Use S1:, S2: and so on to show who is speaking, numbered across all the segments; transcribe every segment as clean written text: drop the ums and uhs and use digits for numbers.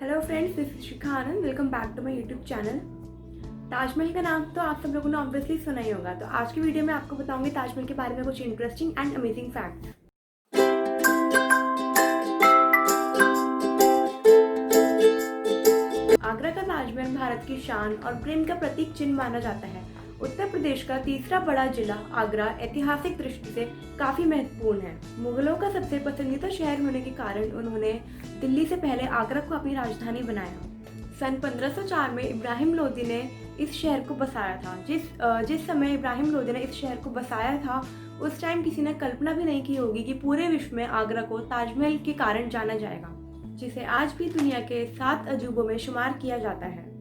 S1: Hello friends, this is Shikha Anand. Welcome back to my YouTube channel. Taj Mahal का नाम तो आप सब लोगों ने ऑब्वियसली सुना ही होगा। तो आज की वीडियो में आपको बताऊंगी ताजमहल के बारे में कुछ interesting and amazing facts. Agra का ताजमहल भारत की शान और प्रेम का प्रतीक चिन्ह माना जाता है। उत्तर प्रदेश का तीसरा बड़ा जिला आगरा ऐतिहासिक दृष्टि से काफी महत्वपूर्ण है। मुगलों का सबसे पसंदीदा शहर होने के कारण उन्होंने दिल्ली से पहले आगरा को अपनी राजधानी बनाया। सन 1504 में इब्राहिम लोदी ने इस शहर को बसाया था। जिस समय इब्राहिम लोदी ने इस शहर को बसाया था, उस टाइम किसी ने कल्पना भी नहीं की होगी कि पूरे विश्व में आगरा को ताजमहल के कारण जाना जाएगा, जिसे आज भी दुनिया के 7 अजूबों में शुमार किया जाता है।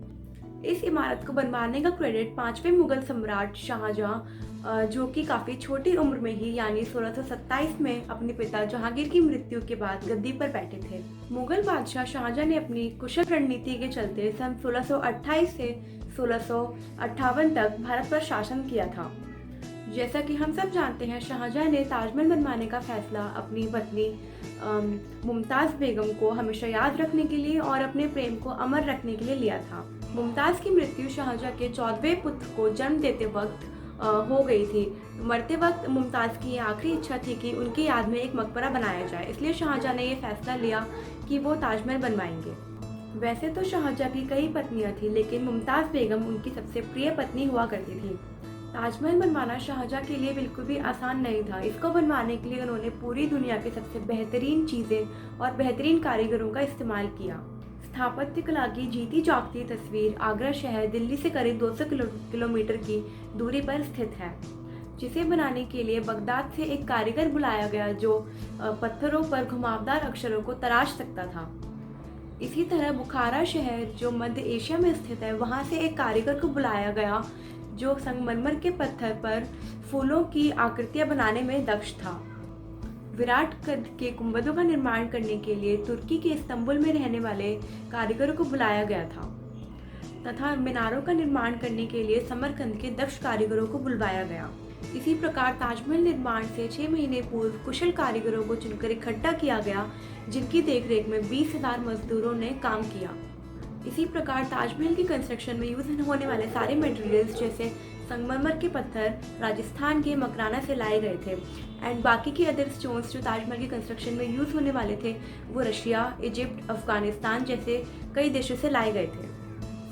S1: इस इमारत को बनवाने का क्रेडिट 5वें मुगल सम्राट शाहजहां, जो कि काफ़ी छोटी उम्र में ही यानी 1627 में अपने पिता जहांगीर की मृत्यु के बाद गद्दी पर बैठे थे। मुगल बादशाह शाहजहां ने अपनी कुशल रणनीति के चलते सन 1628 से 1658 तक भारत पर शासन किया था। जैसा कि हम सब जानते हैं, शाहजहां ने ताजमहल बनवाने का फैसला अपनी पत्नी मुमताज़ बेगम को हमेशा याद रखने के लिए और अपने प्रेम को अमर रखने के लिए लिया था। मुमताज़ की मृत्यु शाहजहां के 14वें पुत्र को जन्म देते वक्त हो गई थी। मरते वक्त मुमताज़ की आखिरी इच्छा थी कि उनकी याद में एक मकबरा बनाया जाए, इसलिए शाहजहां ने यह फैसला लिया कि वो ताजमहल बनवाएंगे। वैसे तो शाहजहां की कई पत्नियां थीं, लेकिन मुमताज़ बेगम उनकी सबसे प्रिय पत्नी हुआ करती थी। ताजमहल बनवाना शाहजहां के लिए बिल्कुल भी आसान नहीं था। इसको बनवाने के लिए उन्होंने पूरी दुनिया की सबसे बेहतरीन चीज़ें और बेहतरीन कारीगरों का इस्तेमाल किया। स्थापत्य कला की जीती जागती तस्वीर आगरा शहर दिल्ली से करीब 200 किलोमीटर की दूरी पर स्थित है, जिसे बनाने के लिए बगदाद से एक कारीगर बुलाया गया जो पत्थरों पर घुमावदार अक्षरों को तराश सकता था। इसी तरह बुखारा शहर जो मध्य एशिया में स्थित है, वहाँ से एक कारीगर को बुलाया गया जो संगमरमर के पत्थर पर फूलों की आकृतियां बनाने में दक्ष था। विराट कद के गुंबदों का निर्माण करने के लिए तुर्की के इस्तांबुल में रहने वाले कारीगरों को बुलाया गया था तथा मीनारों का निर्माण करने के लिए समरकंद के दक्ष कारीगरों को बुलवाया गया। इसी प्रकार ताजमहल निर्माण से 6 महीने पूर्व कुशल कारीगरों को चुनकर इकट्ठा किया गया, जिनकी देखरेख में 20,000 मजदूरों ने काम किया। इसी प्रकार ताजमहल की कंस्ट्रक्शन में यूज होने वाले सारे मटेरियल्स जैसे संगमरमर के पत्थर राजस्थान के मकराना से लाए गए थे एंड बाकी के अदर स्टोन्स जो ताजमहल की कंस्ट्रक्शन में यूज होने वाले थे वो रशिया, इजिप्ट, अफगानिस्तान जैसे कई देशों से लाए गए थे।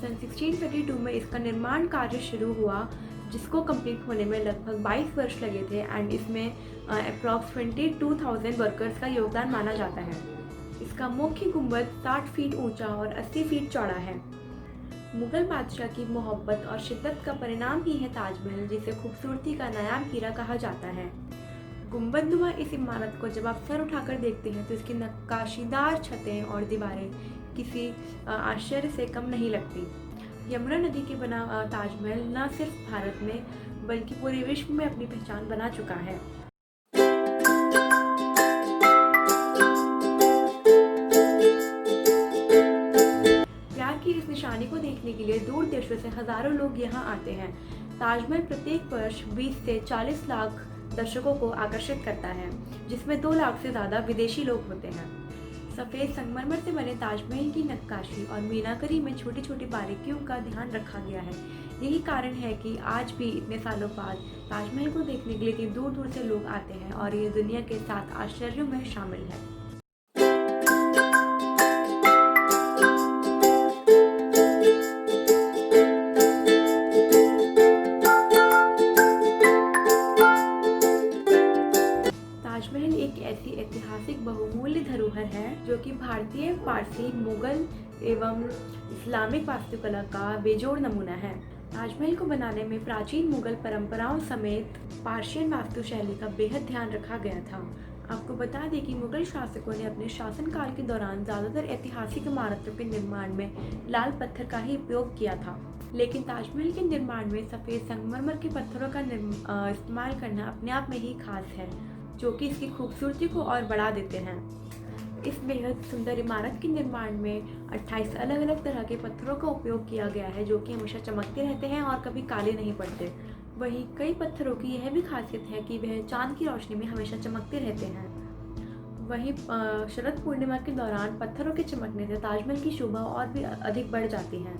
S1: सन 1632 में इसका निर्माण कार्य शुरू हुआ, जिसको कंप्लीट होने में लगभग 22 वर्ष लगे थे एंड इसमें अप्रॉक्स 22,000 वर्कर्स का योगदान माना जाता है। इसका मुख्य गुंबद 60 फीट ऊंचा और 80 फीट चौड़ा है। मुगल बादशाह की मोहब्बत और शिद्दत का परिणाम ही है ताजमहल, जिसे खूबसूरती का नायाब हीरा कहा जाता है। गुंबदनुमा इस इमारत को जब आप सर उठाकर देखते हैं तो इसकी नक्काशीदार छतें और दीवारें किसी आश्चर्य से कम नहीं लगती। यमुना नदी के बना ताजमहल न सिर्फ भारत में बल्कि पूरे विश्व में अपनी पहचान बना चुका है। इस निशानी को देखने के लिए दूर देशों से हजारों लोग यहाँ आते हैं। ताजमहल प्रत्येक वर्ष 20 से 40 लाख दर्शकों को आकर्षित करता है, जिसमें 2 लाख से ज़्यादा विदेशी लोग होते हैं। सफ़ेद संगमरमर से बने ताजमहल की नक्काशी और मीनाकरी में छोटी छोटी बारीकियों का ध्यान रखा गया है। यही कारण है कि आज भी इतने सालों बाद ताजमहल को देखने के लिए दूर दूर से लोग आते हैं और ये दुनिया के 7 आश्चर्यों में शामिल है। ताजमहल एक ऐसी ऐतिहासिक बहुमूल्य धरोहर है जो कि भारतीय, पारसी, मुगल एवं इस्लामिक वास्तुकला का बेजोड़ नमूना है। ताजमहल को बनाने में प्राचीन मुगल परंपराओं समेत पार्शियन वास्तुशैली का बेहद ध्यान रखा गया था। आपको बता दें कि मुगल शासकों ने अपने शासनकाल के दौरान ज़्यादातर ऐतिहासिक इमारतों के निर्माण में लाल पत्थर का ही उपयोग किया था, लेकिन ताजमहल के निर्माण में सफ़ेद संगमरमर के पत्थरों का इस्तेमाल करना अपने आप में ही खास है, जो कि इसकी खूबसूरती को और बढ़ा देते हैं। इस बेहद सुंदर इमारत के निर्माण में 28 अलग अलग तरह के पत्थरों का उपयोग किया गया है, जो कि हमेशा चमकते रहते हैं और कभी काले नहीं पड़ते। वहीं कई पत्थरों की यह भी खासियत है कि वह चांद की रोशनी में हमेशा चमकते रहते हैं। वहीं शरद पूर्णिमा के दौरान पत्थरों के चमकने से ताजमहल की शोभा और भी अधिक बढ़ जाती है।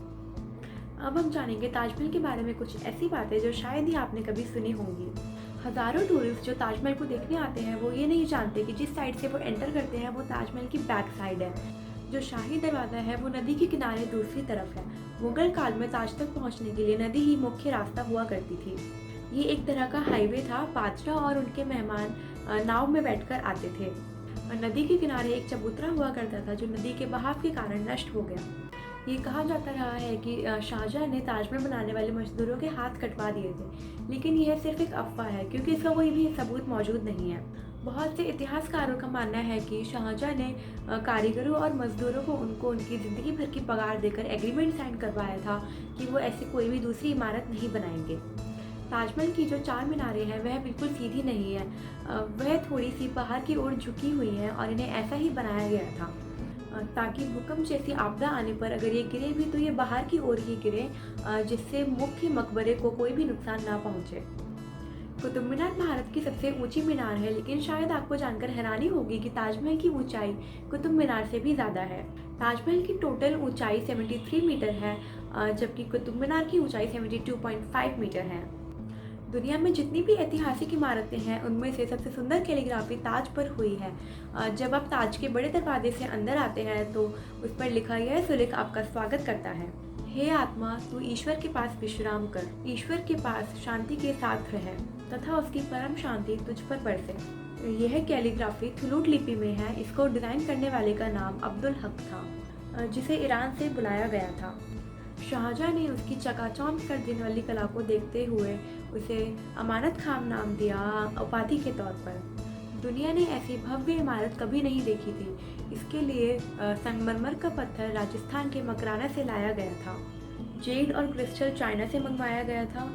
S1: अब हम जानेंगे ताजमहल के बारे में कुछ ऐसी बातें जो शायद ही आपने कभी सुनी होंगी। हजारों टूरिस्ट जो ताजमहल को देखने आते हैं वो ये नहीं जानते कि जिस साइड से वो एंटर करते हैं वो ताजमहल की बैक साइड है। जो शाही दरवाज़ा है वो नदी के किनारे दूसरी तरफ है। मुगल काल में ताज तक पहुंचने के लिए नदी ही मुख्य रास्ता हुआ करती थी। ये एक तरह का हाईवे था। बादशाह और उनके मेहमान नाव में बैठकर आते थे। नदी के किनारे एक चबूतरा हुआ करता था जो नदी के बहाव के कारण नष्ट हो गया। ये कहा जाता रहा है कि शाहजहां ने ताजमहल बनाने वाले मजदूरों के हाथ कटवा दिए थे, लेकिन यह सिर्फ एक अफवाह है क्योंकि इसका कोई भी सबूत मौजूद नहीं है। बहुत से इतिहासकारों का मानना है कि शाहजहां ने कारीगरों और मजदूरों को उनकी ज़िंदगी भर की पगार देकर एग्रीमेंट साइन करवाया था कि वो ऐसी कोई भी दूसरी इमारत नहीं बनाएंगे। ताजमहल की जो 4 मीनारें हैं वह बिल्कुल सीधी नहीं है, वह थोड़ी सी बाहर की ओर झुकी हुई हैं और इन्हें ऐसा ही बनाया गया था ताकि भूकंप जैसी आपदा आने पर अगर ये गिरे भी तो ये बाहर की ओर ही गिरे, जिससे मुख्य मकबरे को कोई भी नुकसान ना पहुंचे। कुतुब मीनार भारत की सबसे ऊंची मीनार है, लेकिन शायद आपको जानकर हैरानी होगी कि ताजमहल की ऊंचाई कुतुब मीनार से भी ज़्यादा है। ताजमहल की टोटल ऊंचाई 73 मीटर है, जबकि कुतुब मीनार की ऊंचाई 72.5 मीटर है। दुनिया में जितनी भी ऐतिहासिक इमारतें हैं उनमें से सबसे सुंदर कैलीग्राफी ताज पर हुई है। जब आप ताज के बड़े दरवाजे से अंदर आते हैं तो उस पर लिखा यह सुलेख आपका स्वागत करता है। हे आत्मा, तू ईश्वर के पास विश्राम कर, ईश्वर के पास शांति के साथ रह तथा उसकी परम शांति तुझ पर बरसे। यह कैलीग्राफी थुलूट लिपि में है। इसको डिज़ाइन करने वाले का नाम अब्दुल हक था, जिसे ईरान से बुलाया गया था। शाहजहां ने उसकी चकाचौंध कर देने वाली कला को देखते हुए उसे अमानत खाम नाम दिया, उपाधि के तौर पर। दुनिया ने ऐसी भव्य इमारत कभी नहीं देखी थी। इसके लिए संगमरमर का पत्थर राजस्थान के मकराना से लाया गया था। जेड और क्रिस्टल चाइना से मंगवाया गया था।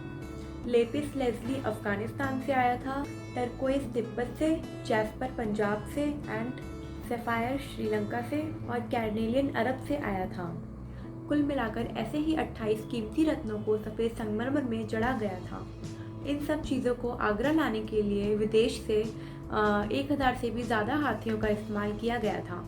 S1: लेपिस लेज़ली अफगानिस्तान से आया था। टर्कोइज तिब्बत से, जैस्पर पंजाब से एंड सैफायर श्रीलंका से और कैरनेलियन अरब से आया था। कुल मिलाकर ऐसे ही 28 कीमती रत्नों को सफ़ेद संगमरमर में जड़ा गया था। इन सब चीज़ों को आगरा लाने के लिए विदेश से 1000 से भी ज़्यादा हाथियों का इस्तेमाल किया गया था।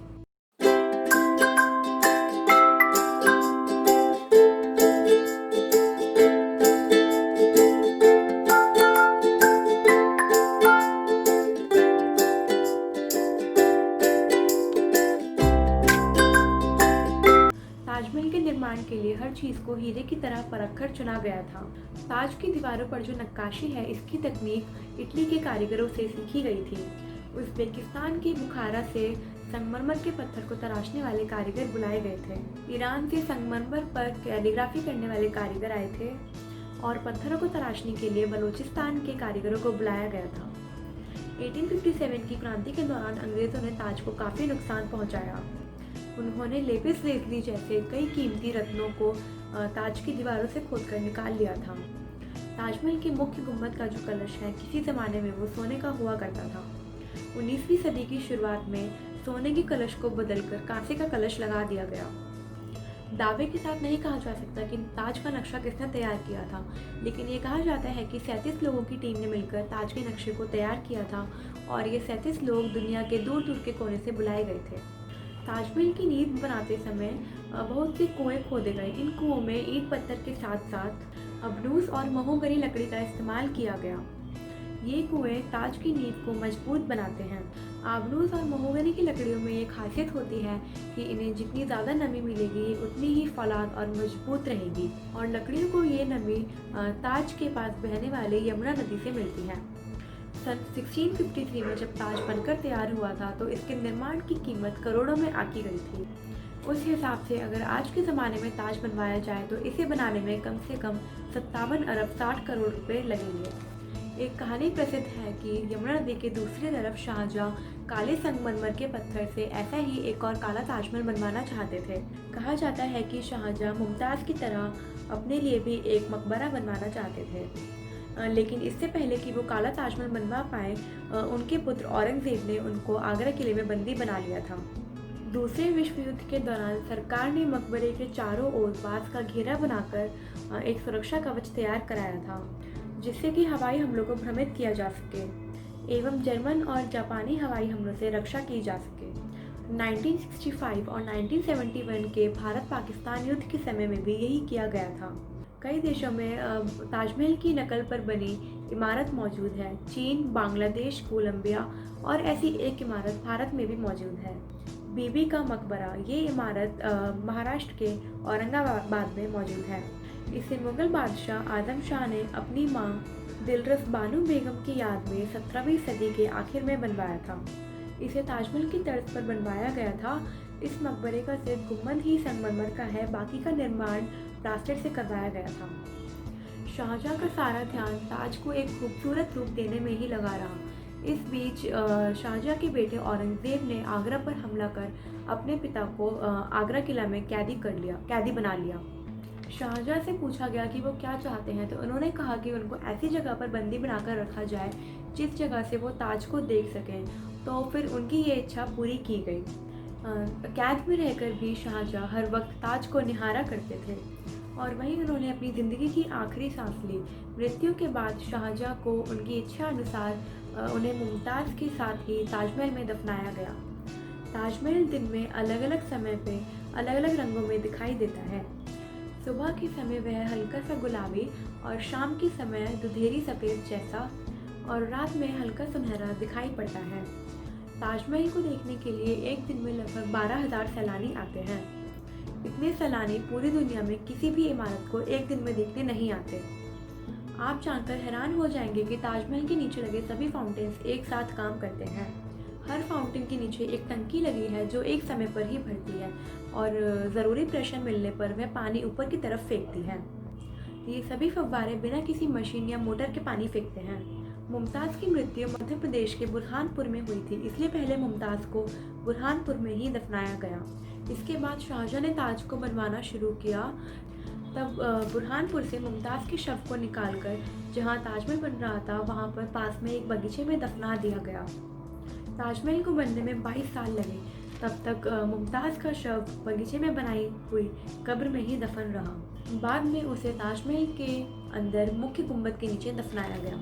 S1: ताजमहल के निर्माण के लिए हर चीज़ को हीरे की तरह परखकर चुना गया था। ताज की दीवारों पर जो नक्काशी है इसकी तकनीक इटली के कारीगरों से सीखी गई थी। उज़्बेकिस्तान के बुखारा से संगमरमर के पत्थर को तराशने वाले कारीगर बुलाए गए थे। ईरान से संगमरमर पर कैलीग्राफी करने वाले कारीगर आए थे और पत्थरों को तराशने के लिए बलूचिस्तान के कारीगरों को बुलाया गया था। 1857 की क्रांति के दौरान अंग्रेज़ों ने ताज को काफ़ी नुकसान पहुंचाया। उन्होंने लेपिस लेज़ली जैसे कई कीमती रत्नों को ताज की दीवारों से खोदकर निकाल लिया था। ताजमहल के मुख्य गुम्बद का जो कलश है किसी ज़माने में वो सोने का हुआ करता था। 19वीं सदी की शुरुआत में सोने के कलश को बदलकर कांसे का कलश लगा दिया गया। दावे के साथ नहीं कहा जा सकता कि ताज का नक्शा किसने तैयार किया था, लेकिन ये कहा जाता है कि 37 लोगों की टीम ने मिलकर ताज के नक्शे को तैयार किया था और ये 37 लोग दुनिया के दूर दूर के कोने से बुलाए गए थे। ताजमहल की नींव बनाते समय बहुत से कुएं खोदे गए। इन कुओं में ईंट पत्थर के साथ साथ अबनूस और महोगनी लकड़ी का इस्तेमाल किया गया। ये कुएं ताज की नींव को मजबूत बनाते हैं। आबनूस और महोगनी की लकड़ियों में ये खासियत होती है कि इन्हें जितनी ज़्यादा नमी मिलेगी उतनी ही फौलाद और मजबूत रहेगी और लकड़ियों को ये नमी ताज के पास बहने वाले यमुना नदी से मिलती है। सन 1653 में जब ताज बनकर तैयार हुआ था तो इसके निर्माण की कीमत करोड़ों में आकी गई थी। उस हिसाब से अगर आज के ज़माने में ताज बनवाया जाए तो इसे बनाने में कम से कम 57 अरब 60 करोड़ रुपए लगेंगे। एक कहानी प्रसिद्ध है कि यमुना नदी के दूसरी तरफ शाहजहां काले संगमरमर के पत्थर से ऐसा ही एक और काला ताजमहल बनवाना चाहते थे। कहा जाता है कि शाहजहां मुमताज़ की तरह अपने लिए भी एक मकबरा बनवाना चाहते थे, लेकिन इससे पहले कि वो काला ताजमहल बनवा पाए उनके पुत्र औरंगज़ेब ने उनको आगरा किले में बंदी बना लिया था। दूसरे विश्व युद्ध के दौरान सरकार ने मकबरे के चारों ओर बांस का घेरा बनाकर एक सुरक्षा कवच तैयार कराया था जिससे कि हवाई हमलों को भ्रमित किया जा सके। एवं जर्मन और जापानी हवाई हमलों से रक्षा की जा सके। 1965 और 1971 के भारत पाकिस्तान युद्ध के समय में भी यही किया गया था। कई देशों में ताजमहल की नकल पर बनी इमारत मौजूद है। चीन, बांग्लादेश, कोलंबिया और ऐसी एक इमारत भारत में भी मौजूद है। बीबी का मकबरा, ये इमारत महाराष्ट्र के औरंगाबाद में मौजूद है। इसे मुगल बादशाह आजम शाह ने अपनी मां दिलरस बानो बेगम की याद में 17वीं सदी के आखिर में बनवाया था। इसे ताजमहल की तर्ज पर बनवाया गया था। इस मकबरे का सिर्फ गुंबद ही संगमरमर का है, बाकी का निर्माण प्लास्टर से करवाया गया था। शाहजहां का सारा ध्यान ताज को एक खूबसूरत रूप देने में ही लगा रहा। इस बीच शाहजहां के बेटे औरंगजेब ने आगरा पर हमला कर अपने पिता को आगरा किला में कैदी बना लिया। शाहजहां से पूछा गया कि वो क्या चाहते हैं, तो उन्होंने कहा कि उनको ऐसी जगह पर बंदी बनाकर रखा जाए जिस जगह से वो ताज को देख सकें। तो फिर उनकी ये इच्छा पूरी की गई। कैद में रहकर भी शाहजहां हर वक्त ताज को निहारा करते थे और वहीं उन्होंने अपनी ज़िंदगी की आखिरी सांस ली। मृत्यु के बाद शाहजहां को उनकी इच्छा अनुसार उन्हें मुमताज़ के साथ ही ताजमहल में दफनाया गया। ताजमहल दिन में अलग अलग समय पे अलग अलग रंगों में दिखाई देता है। सुबह के समय वह हल्का सा गुलाबी और शाम के समय दुधेरी सफ़ेद जैसा और रात में हल्का सुनहरा दिखाई पड़ता है। ताजमहल को देखने के लिए एक दिन में लगभग 12,000 सैलानी आते हैं। इतने सैलानी पूरी दुनिया में किसी भी इमारत को एक दिन में देखने नहीं आते। आप जानकर हैरान हो जाएंगे कि ताजमहल के नीचे लगे सभी फाउंटेन्स एक साथ काम करते हैं। हर फाउंटेन के नीचे एक टंकी लगी है जो एक समय पर ही भरती है और ज़रूरी प्रेशर मिलने पर वह पानी ऊपर की तरफ फेंकती है। ये सभी फव्वारे बिना किसी मशीन या मोटर के पानी फेंकते हैं। मुमताज़ की मृत्यु मध्य प्रदेश के बुरहानपुर में हुई थी, इसलिए पहले मुमताज़ को बुरहानपुर में ही दफनाया गया। इसके बाद शाहजहां ने ताज को बनवाना शुरू किया। तब बुरहानपुर से मुमताज़ के शव को निकालकर जहां ताजमहल बन रहा था वहां पर पास में एक बगीचे में दफना दिया गया। ताजमहल को बनने में 22 साल लगे। तब तक मुमताज़ का शव बगीचे में बनाई हुई कब्र में ही दफन रहा। बाद में उसे ताजमहल के अंदर मुख्य गुंबद के नीचे दफनाया गया।